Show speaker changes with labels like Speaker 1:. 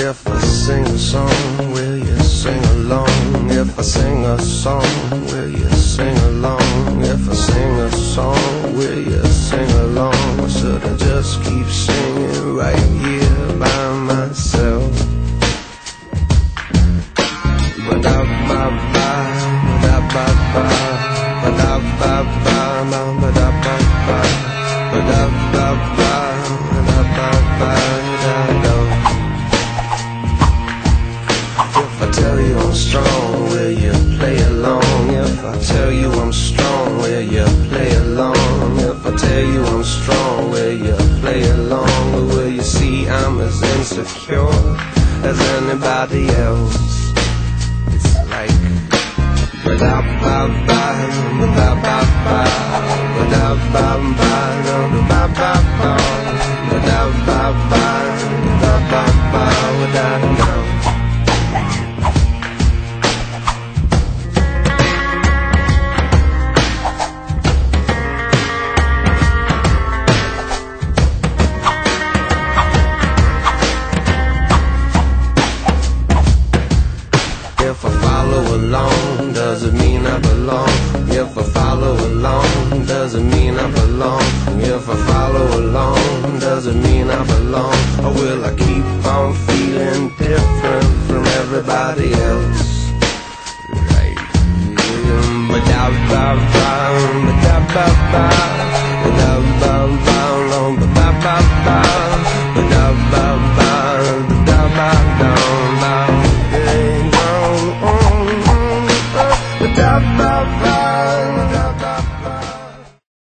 Speaker 1: If I sing a song, will you sing along? If I sing a song, will you sing along? If I sing a song, will you sing along? Or should I just keep singing right here by myself? Ba-da-ba-ba, ba-da-ba-ba, ba-da-ba-ba, ba-da-ba-ba, ba-da-ba-ba, ba-da-ba-ba-da-da. If I tell you I'm strong, will you play along? If I tell you I'm strong, will you play along? If I tell you I'm strong, will you play along? Or will you see I'm as insecure as anybody else? It's like ba-da-ba-ba, ba-da-ba-ba, ba-da-ba-ba, ba-da-ba-ba, ba-da-ba-ba, ba-da-ba-ba, ba-da-ba-ba. If I follow along, does it mean I belong? If I follow along, does it mean I belong? If I follow along, does it mean I belong? Or will I keep on feeling different from everybody else? Right. Ba-da-ba-ba, ba-da-ba-ba, ba-da-ba-ba, ba-da-ba-ba, ba-da-ba-ba, ba-da-ba-ba. Da ba ba da